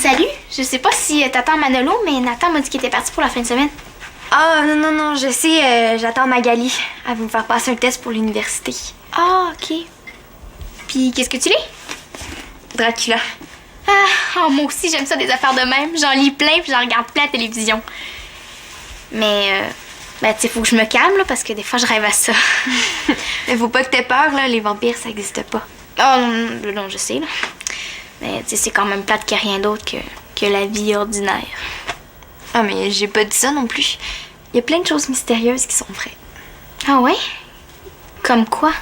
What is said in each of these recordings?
Salut, je sais pas si t'attends Manolo, mais Nathan m'a dit qu'il était parti pour la fin de semaine. Ah, non, je sais, j'attends Magali. Elle veut me faire passer un test pour l'université. Ah, ok. Puis qu'est-ce que tu lis? Dracula. Ah, moi aussi, j'aime ça des affaires de même. J'en lis plein puis j'en regarde plein à la télévision. Mais, tu sais, faut que je me calme, là, parce que des fois, je rêve à ça. Mais faut pas que t'aies peur, là, les vampires, ça existe pas. Oh, non, je sais, là. Mais, tu sais, c'est quand même plate qu'il n'y a rien d'autre que la vie ordinaire. Ah, mais j'ai pas dit ça non plus. Il y a plein de choses mystérieuses qui sont vraies. Ah ouais? Comme quoi?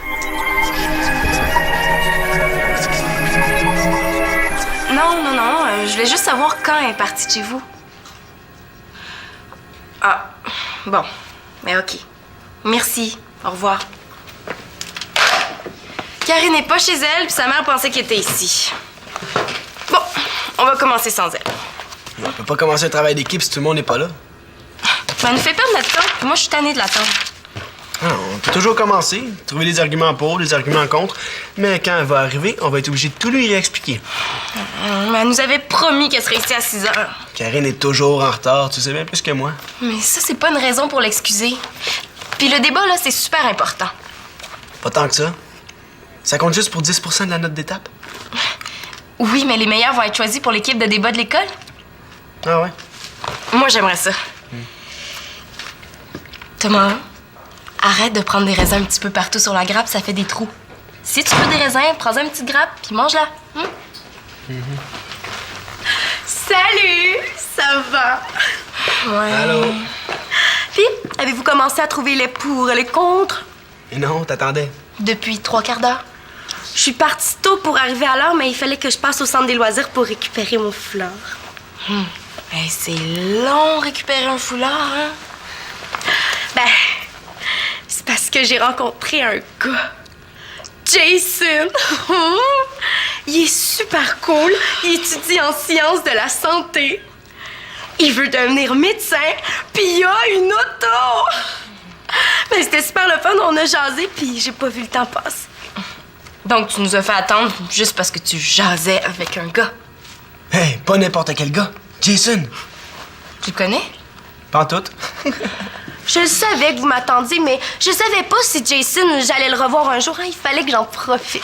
Non, je voulais juste savoir quand elle est partie de chez vous. Ah, bon. Mais OK. Merci. Au revoir. Karine n'est pas chez elle, puis sa mère pensait qu'elle était ici. Bon, on va commencer sans elle. On peut pas commencer un travail d'équipe si tout le monde n'est pas là. Ça nous fait perdre notre temps, puis moi, je suis tannée de l'attendre. Ah, on peut toujours commencer, trouver des arguments pour, des arguments contre, mais quand elle va arriver, on va être obligé de tout lui réexpliquer. Mais elle nous avait promis qu'elle serait ici à 6 heures. Karine est toujours en retard, tu sais bien plus que moi. Mais ça, c'est pas une raison pour l'excuser. Puis le débat, là, c'est super important. Pas tant que ça. Ça compte juste pour 10 % de la note d'étape. Oui, mais les meilleurs vont être choisis pour l'équipe de débat de l'école. Ah ouais? Moi, j'aimerais ça. Thomas, arrête de prendre des raisins un petit peu partout sur la grappe, ça fait des trous. Si tu veux des raisins, prends-en une petite grappe, puis mange-la. Salut! Ça va? Ouais. Allô? Puis, avez-vous commencé à trouver les pour et les contre? Et non, t'attendais. Depuis 3/4 d'heure. Je suis partie tôt pour arriver à l'heure, mais il fallait que je passe au centre des loisirs pour récupérer mon foulard. Hey, c'est long récupérer un foulard, hein? Ben, c'est parce que j'ai rencontré un gars. Jason! Il est super cool. Il étudie en sciences de la santé. Il veut devenir médecin, puis il a une auto! Ben, c'était super le fun, on a jasé, puis j'ai pas vu le temps passer. Donc, tu nous as fait attendre juste parce que tu jasais avec un gars. Hey, pas n'importe quel gars. Jason. Tu le connais? Pas en tout. Je le savais que vous m'attendiez, mais je savais pas si Jason, j'allais le revoir un jour. Hein, il fallait que j'en profite.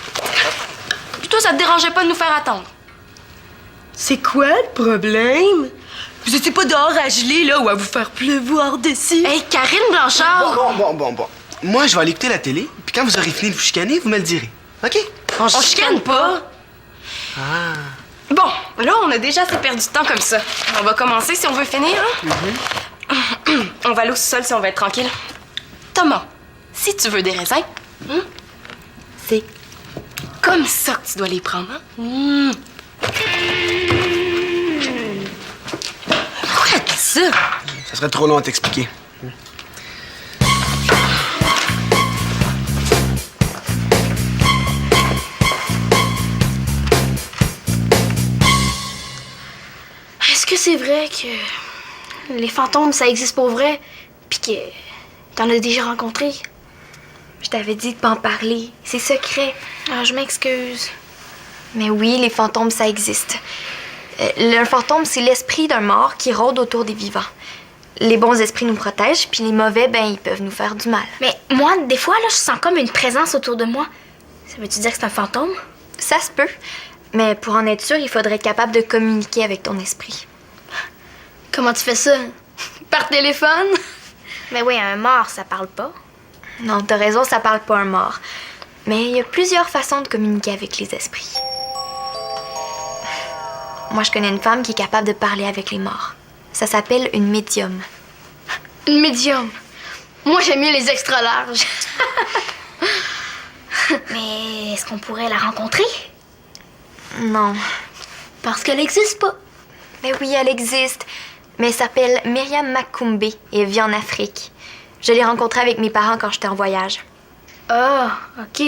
Puis toi, ça te dérangeait pas de nous faire attendre? C'est quoi le problème? Vous étiez pas dehors à geler, là, ou à vous faire pleuvoir dessus? Hey, Karine Blanchard! Bon. Moi, je vais aller écouter la télé, puis quand vous aurez fini de vous chicaner, vous me le direz. OK? On chicane pas! Ah. Bon, là, on a déjà assez perdu de temps comme ça. On va commencer si on veut finir, hein? On va aller au sol si on veut être tranquille. Thomas, si tu veux des raisins, c'est comme ça que tu dois les prendre, hein? Pourquoi t'as dit ça? Ça serait trop long à t'expliquer. Est-ce que c'est vrai que les fantômes, ça existe pour vrai, puis que t'en as déjà rencontré? Je t'avais dit de pas en parler. C'est secret. Ah, je m'excuse. Mais oui, les fantômes, ça existe. Le fantôme, c'est l'esprit d'un mort qui rôde autour des vivants. Les bons esprits nous protègent, puis les mauvais, ben, ils peuvent nous faire du mal. Mais moi, des fois, là, je sens comme une présence autour de moi. Ça veut-tu dire que c'est un fantôme? Ça se peut. Mais pour en être sûr, il faudrait être capable de communiquer avec ton esprit. Comment tu fais ça? Par téléphone? Mais oui, un mort, ça parle pas. Non, t'as raison, ça parle pas un mort. Mais il y a plusieurs façons de communiquer avec les esprits. Moi, je connais une femme qui est capable de parler avec les morts. Ça s'appelle une médium. Une médium. Moi, j'aime mieux les extra larges. Mais est-ce qu'on pourrait la rencontrer? Non. Parce qu'elle n'existe pas. Mais oui, elle existe. Mais elle s'appelle Myriam Makumbe et vit en Afrique. Je l'ai rencontré avec mes parents quand j'étais en voyage. Ah, OK.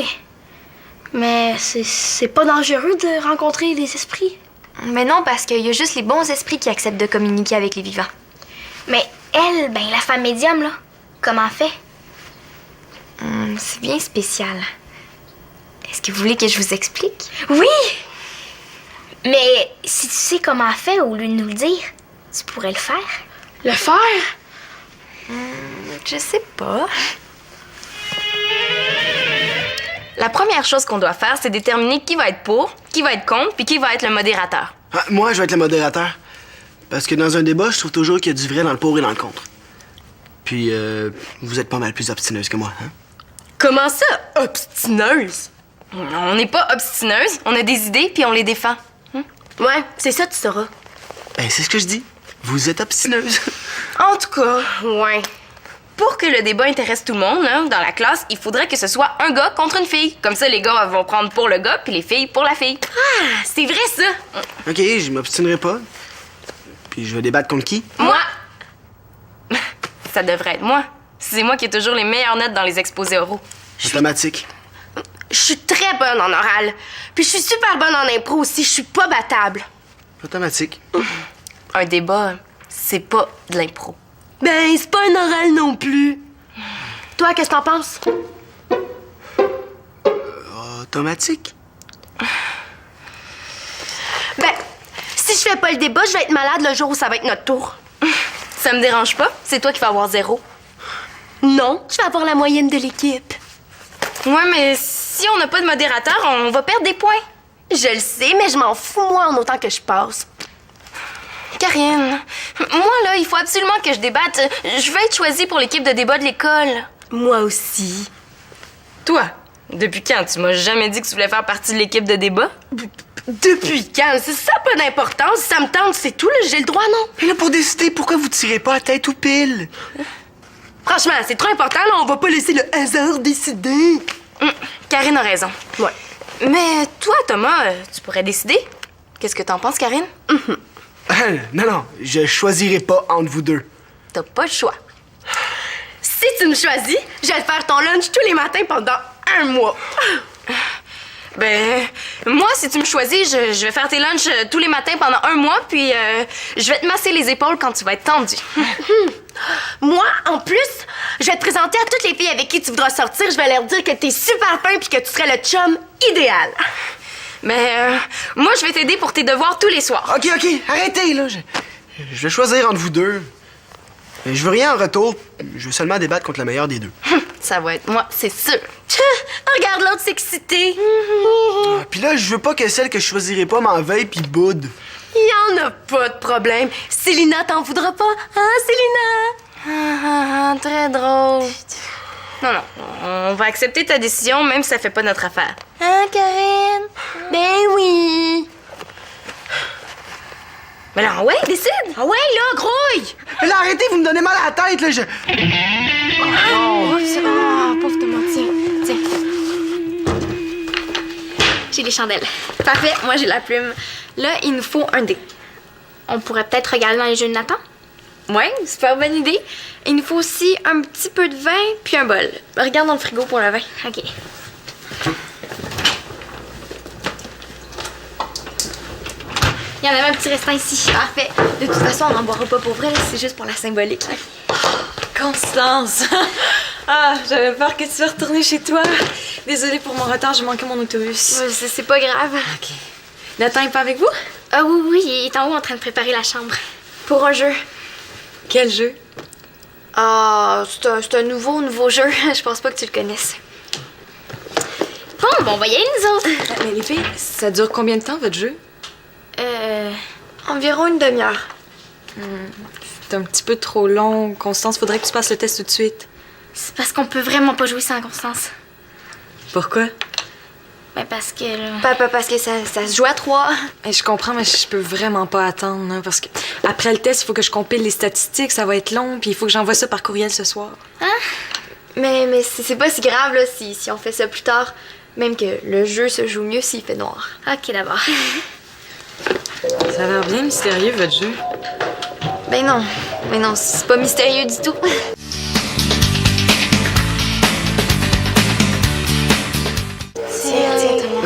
Mais c'est pas dangereux de rencontrer des esprits? Mais non, parce qu'il y a juste les bons esprits qui acceptent de communiquer avec les vivants. Mais elle, ben la femme médium, là, comment elle fait? C'est bien spécial. Est-ce que vous voulez que je vous explique? Oui! Mais si tu sais comment elle fait, au lieu de nous le dire, tu pourrais le faire. Le faire? Je sais pas. La première chose qu'on doit faire, c'est déterminer qui va être pour, qui va être contre, puis qui va être le modérateur. Ah, moi, je vais être le modérateur. Parce que dans un débat, je trouve toujours qu'il y a du vrai dans le pour et dans le contre. Puis, vous êtes pas mal plus obstineuse que moi, hein? Comment ça, obstineuse? On n'est pas obstineuse, on a des idées, puis on les défend. Ouais, c'est ça, tu sauras. Ben, c'est ce que je dis. Vous êtes obstineuse. En tout cas, Ouais. pour que le débat intéresse tout le monde, hein, dans la classe, il faudrait que ce soit un gars contre une fille. Comme ça, les gars vont prendre pour le gars, puis les filles pour la fille. Ah, c'est vrai, ça. OK, je m'obstinerai pas. Puis je vais débattre contre qui? Moi? Ça devrait être moi. C'est moi qui ai toujours les meilleures notes dans les exposés oraux. Automatique. Je suis très bonne en oral. Puis je suis super bonne en impro aussi. Je suis pas battable. Automatique. Un débat, c'est pas de l'impro. Ben, c'est pas un oral non plus. Toi, qu'est-ce que t'en penses? Automatique? Ben, si je fais pas le débat, je vais être malade le jour où ça va être notre tour. Ça me dérange pas, c'est toi qui vas avoir 0. Non, je vais avoir la moyenne de l'équipe. Ouais, mais si on n'a pas de modérateur, on va perdre des points. Je le sais, mais je m'en fous, moi, en autant que je passe. Karine, moi, là, il faut absolument que je débatte. Je veux être choisie pour l'équipe de débat de l'école. Moi aussi. Toi, depuis quand tu m'as jamais dit que tu voulais faire partie de l'équipe de débat? Depuis quand? Ça n'a pas d'importance. Si ça me tente, c'est tout, là. J'ai le droit, non? Mais là, pour décider, pourquoi vous tirez pas à tête ou pile? Franchement, c'est trop important, là. On va pas laisser le hasard décider. Karine a raison. Ouais. Mais toi, Thomas, tu pourrais décider. Qu'est-ce que t'en penses, Karine? Non, je choisirai pas entre vous deux. T'as pas le choix. Si tu me choisis, je vais te faire ton lunch tous les matins pendant 1 mois. Ben, moi, si tu me choisis, je vais faire tes lunchs tous les matins pendant 1 mois, puis je vais te masser les épaules quand tu vas être tendu. Moi, en plus, je vais te présenter à toutes les filles avec qui tu voudras sortir. Je vais leur dire que t'es super fin puis que tu serais le chum idéal. Mais moi, je vais t'aider pour tes devoirs tous les soirs. OK, arrêtez, là. Je vais choisir entre vous deux. Mais je veux rien en retour. Je veux seulement débattre contre la meilleure des deux. Ça va être moi, c'est sûr. Regarde l'autre s'exciter. Puis là, je veux pas que celle que je choisirai pas m'en veuille puis boude. Il y en a pas de problème. Célina t'en voudra pas, hein, Célina? Très drôle. Non, on va accepter ta décision, même si ça fait pas notre affaire. Hein, Karine? Ben oui. Mais là, ouais, décide. Ah ouais, là, grouille! Mais là, arrêtez, vous me donnez mal à la tête, là. Pauvre Thomas, tiens. J'ai les chandelles. Parfait, moi j'ai la plume. Là, il nous faut un dé. On pourrait peut-être regarder dans les jeux de Nathan. Ouais, super bonne idée. Il nous faut aussi un petit peu de vin puis un bol. Regarde dans le frigo pour le vin. OK. Il y en avait un petit restant ici. Parfait. De toute façon, on n'en boira pas pour vrai, là, c'est juste pour la symbolique. Là. Constance! Ah, j'avais peur que tu sois retournée chez toi. Désolée pour mon retard, j'ai manqué mon autobus. C'est pas grave. OK. Nathan est pas avec vous? Ah oui, il est en haut en train de préparer la chambre. Pour un jeu. Quel jeu? Ah, c'est un nouveau jeu. Je pense pas que tu le connaisses. Bon, on va y aller, nous autres. Mais les filles, ça dure combien de temps, votre jeu? Environ une demi-heure. C'est un petit peu trop long. Constance, faudrait que tu passes le test tout de suite. C'est parce qu'on peut vraiment pas jouer sans Constance. Pourquoi? Ben parce que... Papa, parce que ça se joue à 3. Je comprends, mais je peux vraiment pas attendre, hein, parce que après le test, il faut que je compile les statistiques, ça va être long, puis il faut que j'envoie ça par courriel ce soir. Mais c'est pas si grave, là, si on fait ça plus tard. Même que le jeu se joue mieux s'il fait noir. OK, d'abord. Ça a l'air bien mystérieux, votre jeu. Ben non, c'est pas mystérieux du tout.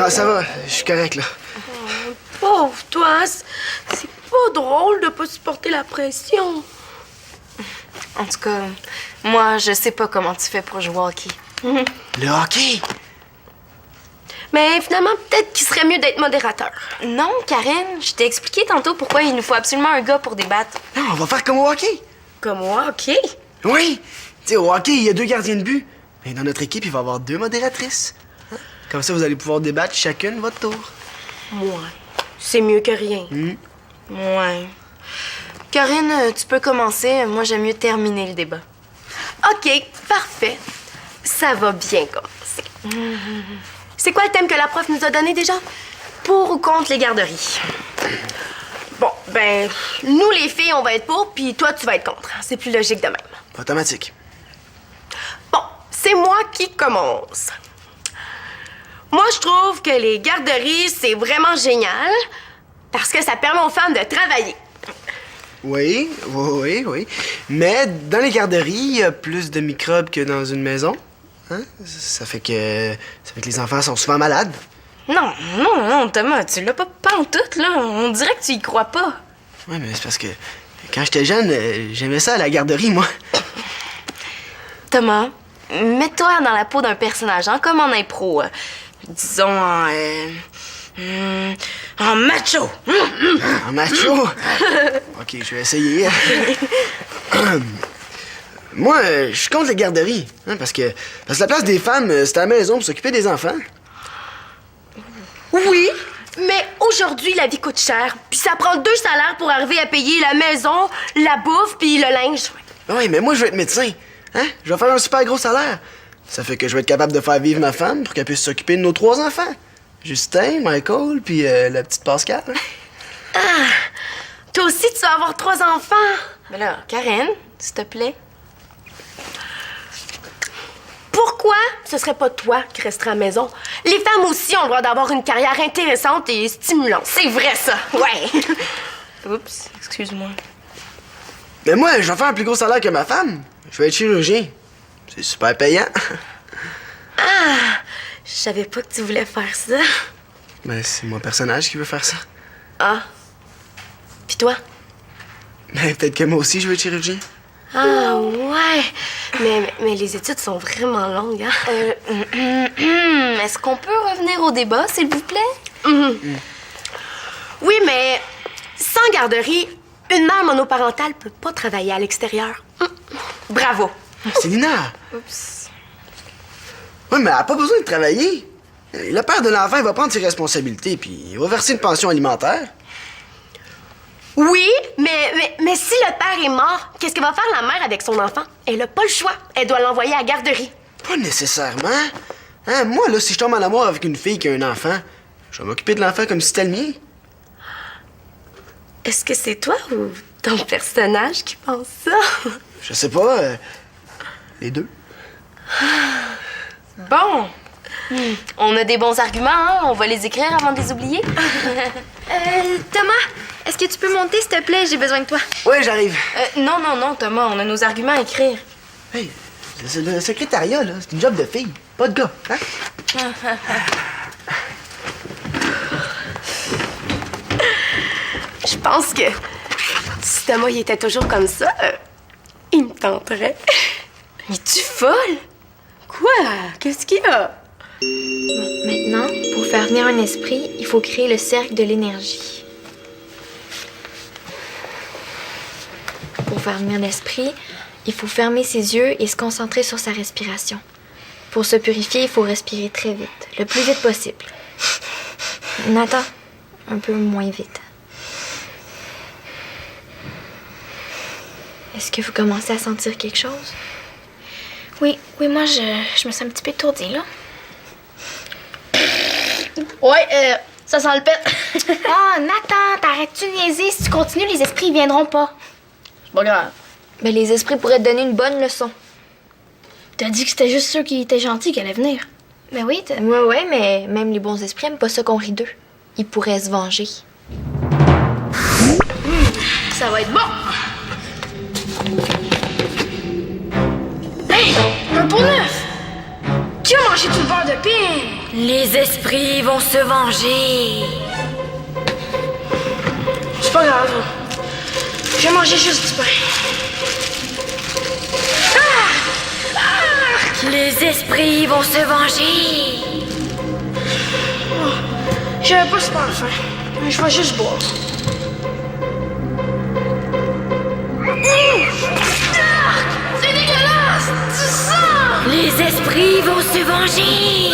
Ah, ça va, je suis correct, là. Pauvre toi, c'est pas drôle de pas supporter la pression. En tout cas, moi, je sais pas comment tu fais pour jouer au hockey. Le hockey? Mais finalement, peut-être qu'il serait mieux d'être modérateur. Non, Karine, je t'ai expliqué tantôt pourquoi il nous faut absolument un gars pour débattre. Non, on va faire comme au hockey. Comme moi, OK? Oui. Tu sais, au hockey, il y a 2 gardiens de but. Et dans notre équipe, il va y avoir 2 modératrices. Hein? Comme ça, vous allez pouvoir débattre chacune votre tour. Moi, c'est mieux que rien. Ouais. Karine, tu peux commencer. Moi, j'aime mieux terminer le débat. OK, parfait. Ça va bien commencer. C'est quoi le thème que la prof nous a donné déjà? Pour ou contre les garderies? Bon, ben, nous les filles, on va être pour, puis toi, tu vas être contre. C'est plus logique de même. Automatique. Bon, c'est moi qui commence. Moi, je trouve que les garderies, c'est vraiment génial parce que ça permet aux femmes de travailler. Oui. Mais dans les garderies, il y a plus de microbes que dans une maison. Hein? Ça fait que les enfants sont souvent malades. Non, Thomas, tu l'as pas pantoute, là. On dirait que tu y crois pas. Oui, mais c'est parce que quand j'étais jeune, j'aimais ça à la garderie, moi. Thomas, mets-toi dans la peau d'un personnage, hein, comme en impro. Disons en macho. En macho? OK, je vais essayer. Moi, je suis contre les garderies. Hein, parce que la place des femmes, c'est à la maison pour s'occuper des enfants. Oui, mais aujourd'hui, la vie coûte cher. Puis ça prend 2 salaires pour arriver à payer la maison, la bouffe, puis le linge. Oui, mais moi, je veux être médecin. Hein? Je vais faire un super gros salaire. Ça fait que je vais être capable de faire vivre ma femme pour qu'elle puisse s'occuper de nos 3 enfants. Justin, Michael, puis la petite Pascal. Toi aussi, tu vas avoir 3 enfants. Mais là, Karine, s'il te plaît. Pourquoi ce serait pas toi qui resterais à la maison? Les femmes aussi ont le droit d'avoir une carrière intéressante et stimulante. C'est vrai, ça. Ouais. Oups, excuse-moi. Mais moi, je vais faire un plus gros salaire que ma femme. Je vais être chirurgien. C'est super payant. Je savais pas que tu voulais faire ça. Ben, c'est mon personnage qui veut faire ça. Ah. Puis toi? Ben, peut-être que moi aussi, je veux être chirurgien. Ah, ouais. Mais les études sont vraiment longues, hein? Est-ce qu'on peut revenir au débat, s'il vous plaît? Oui, mais sans garderie, une mère monoparentale peut pas travailler à l'extérieur. Bravo. Célina! Oups. Oui, mais elle a pas besoin de travailler. Le père de l'enfant, il va prendre ses responsabilités, puis il va verser une pension alimentaire. Oui, mais si le père est mort, qu'est-ce que va faire la mère avec son enfant? Elle a pas le choix. Elle doit l'envoyer à la garderie. Pas nécessairement. Hein, moi, là, si je tombe en amour avec une fille qui a un enfant, je vais m'occuper de l'enfant comme si c'était le mien. Est-ce que c'est toi ou ton personnage qui pense ça? Je sais pas. Les deux. Bon. On a des bons arguments, hein? On va les écrire avant de les oublier. Thomas, est-ce que tu peux monter, s'il te plaît? J'ai besoin de toi. Oui, j'arrive. Non, Thomas, on a nos arguments à écrire. Hey, le secrétariat, là, c'est une job de fille, pas de gars. Hein? Je pense que si Thomas il était toujours comme ça, il me tenterait. Es-tu folle? Quoi? Qu'est-ce qu'il y a? Maintenant, pour faire venir un esprit, il faut créer le cercle de l'énergie. Pour faire venir l'esprit, il faut fermer ses yeux et se concentrer sur sa respiration. Pour se purifier, il faut respirer très vite, le plus vite possible. Nathan, un peu moins vite. Est-ce que vous commencez à sentir quelque chose? Oui, moi, je me sens un petit peu étourdie, là. Ouais, ça sent le pet. Ah, Nathan, t'arrêtes-tu de niaiser? Si tu continues, les esprits, ils viendront pas. C'est pas grave. Ben, les esprits pourraient te donner une bonne leçon. T'as dit que c'était juste ceux qui étaient gentils qui allaient venir. Ben oui, Ouais, mais même les bons esprits aiment pas ça qu'on rit d'eux. Ils pourraient se venger. Ça va être bon. Hey, un pot neuf. Qui a mangé tout le beurre de pain? Les esprits vont se venger. C'est pas grave. Je vais manger juste du pain. Les esprits vont se venger. J'avais pas super faim. Je vais juste boire. C'est dégueulasse! Du sang! Les esprits vont se venger.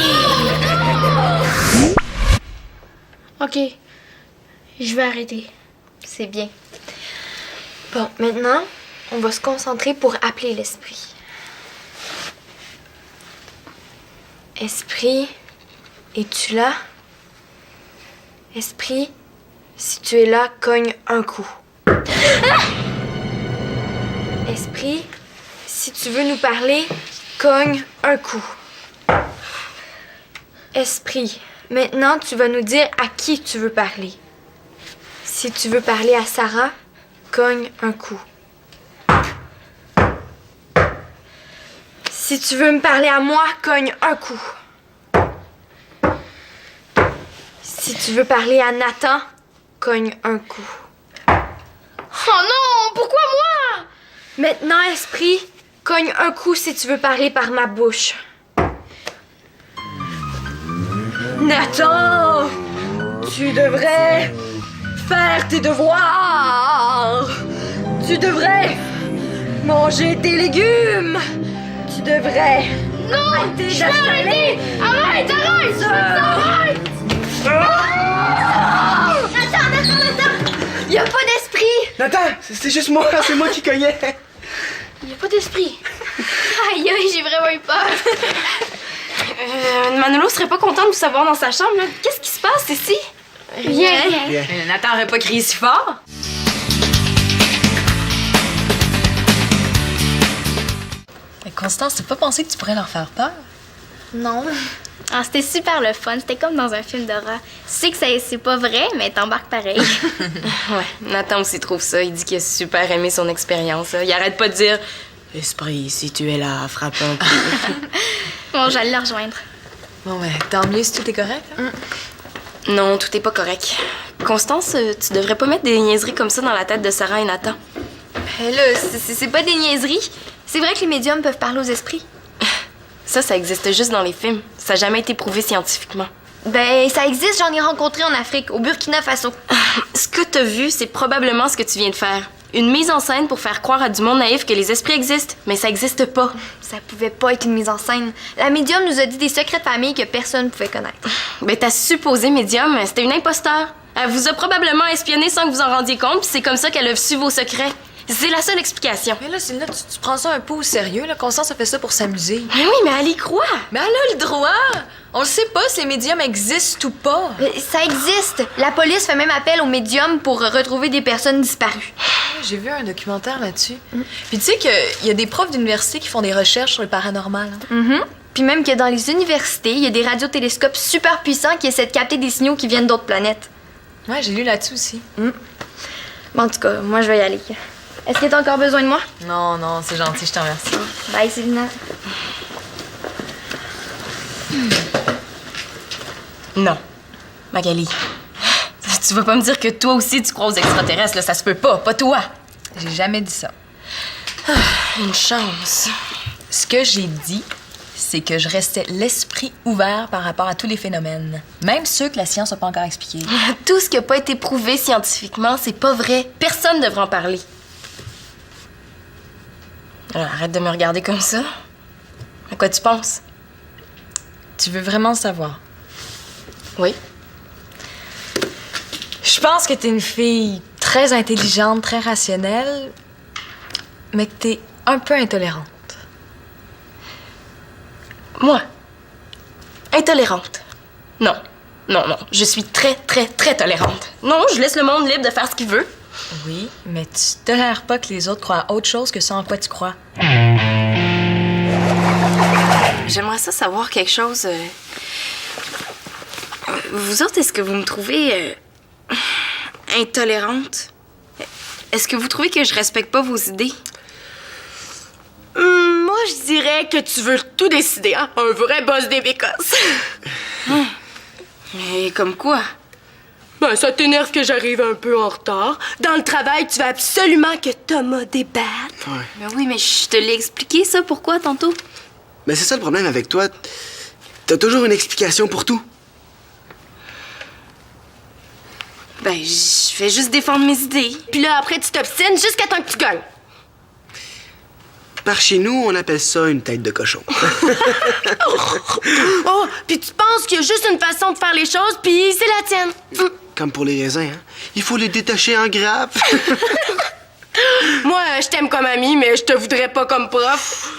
Ok. Je vais arrêter. C'est bien. Bon, maintenant, on va se concentrer pour appeler l'esprit. Esprit, es-tu là? Esprit, si tu es là, cogne un coup. Esprit, si tu veux nous parler, cogne un coup. Esprit, maintenant tu vas nous dire à qui tu veux parler. Si tu veux parler à Sarah, cogne un coup. Si tu veux me parler à moi, cogne un coup. Si tu veux parler à Nathan, cogne un coup. Oh non! Pourquoi moi? Maintenant, esprit, cogne un coup si tu veux parler par ma bouche. Nathan, tu devrais faire tes devoirs. Tu devrais manger tes légumes. Tu devrais arrêter d'acheter. Arrête! Arrête! Il y a pas d'esprit. Nathan, c'est juste moi, c'est moi qui cognais. Il n'y a pas d'esprit. Aïe, aïe, j'ai vraiment eu peur. Manolo serait pas content de vous savoir dans sa chambre, là. Qu'est-ce qui se passe ici? Rien. Nathan aurait pas crié si fort. Mais Constance, t'as pas pensé que tu pourrais leur faire peur? Non. Ah, c'était super le fun. C'était comme dans un film d'horreur. Tu sais que c'est pas vrai, mais t'embarques pareil. Ouais, Nathan aussi trouve ça. Il dit qu'il a super aimé son expérience. Là. Il arrête pas de dire « Esprit, si tu es là, frappe un coup. » Bon, j'allais le rejoindre. Bon, ben, tant mieux si tout est correct. Hein? Non, tout est pas correct. Constance, tu devrais pas mettre des niaiseries comme ça dans la tête de Sarah et Nathan. Là, c'est pas des niaiseries. C'est vrai que les médiums peuvent parler aux esprits. Ça existe juste dans les films. Ça n'a jamais été prouvé scientifiquement. Ben, ça existe, j'en ai rencontré en Afrique, au Burkina Faso. Ce que t'as vu, c'est probablement ce que tu viens de faire. Une mise en scène pour faire croire à du monde naïf que les esprits existent, mais ça existe pas. Ça pouvait pas être une mise en scène. La médium nous a dit des secrets de famille que personne pouvait connaître. Ben, ta supposée médium, c'était une imposteur. Elle vous a probablement espionné sans que vous en rendiez compte, puis c'est comme ça qu'elle a su vos secrets. C'est la seule explication. Mais là, tu prends ça un peu au sérieux, là. Constance a fait ça pour s'amuser. Mais oui, mais elle y croit. Mais elle a le droit! On le sait pas si les médiums existent ou pas. Ça existe. La police fait même appel aux médiums pour retrouver des personnes disparues. J'ai vu un documentaire là-dessus. Puis tu sais qu'il y a des profs d'université qui font des recherches sur le paranormal. Hein? Puis même que dans les universités, il y a des radiotélescopes super puissants qui essaient de capter des signaux qui viennent d'autres planètes. Ouais, j'ai lu là-dessus aussi. Bon, en tout cas, moi, je vais y aller. Est-ce que t'as encore besoin de moi? Non, c'est gentil, je te remercie. Bye, Célina. Non. Magali. Tu vas pas me dire que toi aussi tu crois aux extraterrestres, là, ça se peut pas. Pas toi. J'ai jamais dit ça. Une chance. Ce que j'ai dit, c'est que je restais l'esprit ouvert par rapport à tous les phénomènes, même ceux que la science n'a pas encore expliqués. Tout ce qui a pas été prouvé scientifiquement, c'est pas vrai. Personne devrait en parler. Alors, arrête de me regarder comme ça. À quoi tu penses? Tu veux vraiment savoir? Oui. Je pense que t'es une fille très intelligente, très rationnelle, mais que t'es un peu intolérante. Moi? Intolérante? Non. Non. Je suis très tolérante. Non, je laisse le monde libre de faire ce qu'il veut. Oui, mais tu tolères pas que les autres croient à autre chose que ce en quoi tu crois. J'aimerais ça savoir quelque chose. Vous autres, est-ce que vous me trouvez intolérante? Est-ce que vous trouvez que je respecte pas vos idées? Moi, moi, je dirais que tu veux tout décider, hein? Un vrai boss des bécosses. Mais comme quoi? Ben, ça t'énerve que j'arrive un peu en retard. Dans le travail, tu veux absolument que Thomas débatte. Ouais. Ben oui, mais je te l'ai expliqué, ça, pourquoi, tantôt? Mais c'est ça le problème avec toi. T'as toujours une explication pour tout. Ben, je vais juste défendre mes idées. Puis là, après, tu t'obstines jusqu'à temps que tu gagnes. Par chez nous, on appelle ça une tête de cochon. Oh, puis tu penses qu'il y a juste une façon de faire les choses, puis c'est la tienne. Comme pour les raisins, hein? Il faut les détacher en grappes. Moi, je t'aime comme ami, mais je te voudrais pas comme prof.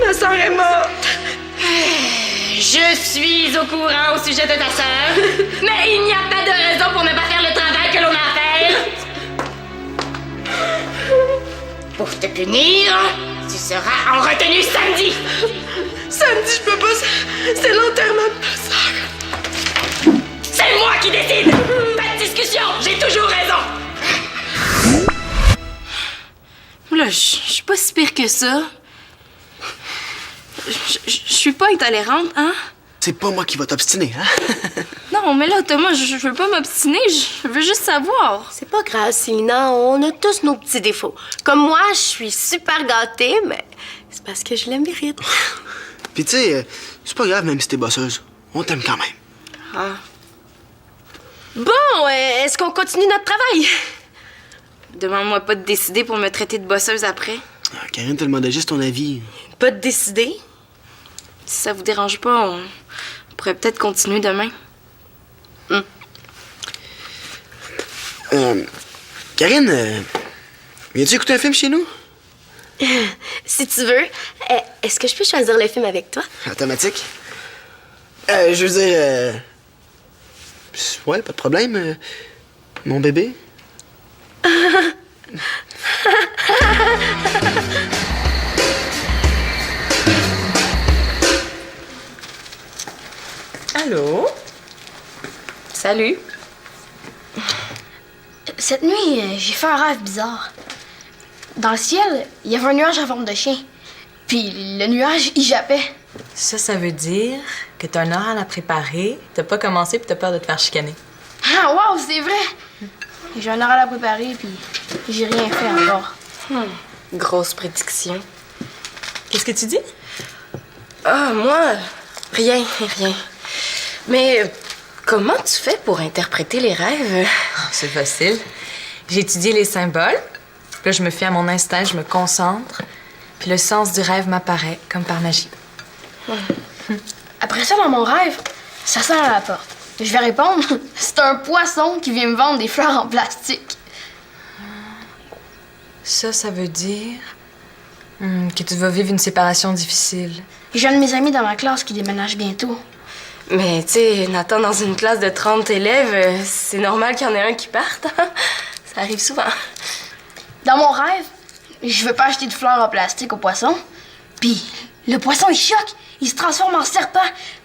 Ma sœur est morte. Je suis au courant au sujet de ta sœur, mais il n'y a pas de raison pour ne pas faire le travail que l'on a à faire. Pour te punir, tu seras en retenue samedi. Samedi, je peux pas. C'est l'enterrement de ma sœur. C'est moi qui décide. Pas de discussion, j'ai toujours raison. Là, je suis pas si pire que ça. Je suis pas intolérante, hein? C'est pas moi qui va t'obstiner, hein? Non, mais là, Thomas, je veux pas m'obstiner, je veux juste savoir. C'est pas grave, Célina, on a tous nos petits défauts. Comme moi, je suis super gâtée, mais c'est parce que je l'aime mérite. Puis tu sais, c'est pas grave même si t'es bosseuse. On t'aime quand même. Ah. Bon, est-ce qu'on continue notre travail? Demande-moi pas de décider pour me traiter de bosseuse après. Ah, Karine te demandait juste ton avis. Pas de décider? Si ça vous dérange pas, on pourrait peut-être continuer demain. Karine, viens-tu écouter un film chez nous? Si tu veux, est-ce que je peux choisir le film avec toi? Automatique. Je veux dire... Ouais, pas de problème. Mon bébé. Allô? Salut. Cette nuit, j'ai fait un rêve bizarre. Dans le ciel, il y avait un nuage en forme de chien. Puis le nuage, il jappait. Ça veut dire que t'as un oral à préparer, t'as pas commencé puis t'as peur de te faire chicaner. Ah, wow, c'est vrai! J'ai un oral à préparer, puis j'ai rien fait encore. Grosse prédiction. Qu'est-ce que tu dis? Ah, moi, rien. Mais comment tu fais pour interpréter les rêves? C'est facile. J'ai étudié les symboles. Puis là, je me fie à mon instinct, je me concentre. Puis le sens du rêve m'apparaît, comme par magie. Après ça, dans mon rêve, ça sonne à la porte. Je vais répondre. C'est un poisson qui vient me vendre des fleurs en plastique. Ça veut dire que tu vas vivre une séparation difficile. J'ai un de mes amis dans ma classe qui déménage bientôt. Mais tu sais, Nathan, dans une classe de 30 élèves, c'est normal qu'il y en ait un qui parte. Hein? Ça arrive souvent. Dans mon rêve, je veux pas acheter de fleurs en plastique au poisson. Puis le poisson, il choque. Il se transforme en serpent.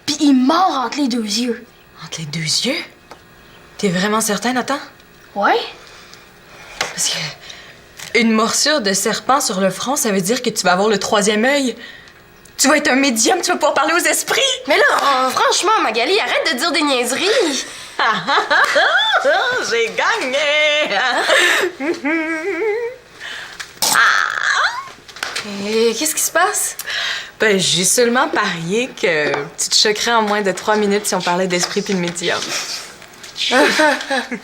Puis il mord entre les deux yeux. Entre les deux yeux? T'es vraiment certain, Nathan? Ouais? Parce que une morsure de serpent sur le front, ça veut dire que tu vas avoir le troisième œil. Tu vas être un médium, tu vas pouvoir parler aux esprits. Mais là, franchement, Magali, arrête de dire des niaiseries. J'ai gagné! Et qu'est-ce qui se passe? Ben, j'ai seulement parié que tu te choquerais en moins de 3 minutes si on parlait d'esprit puis de médium. J'ai perdu.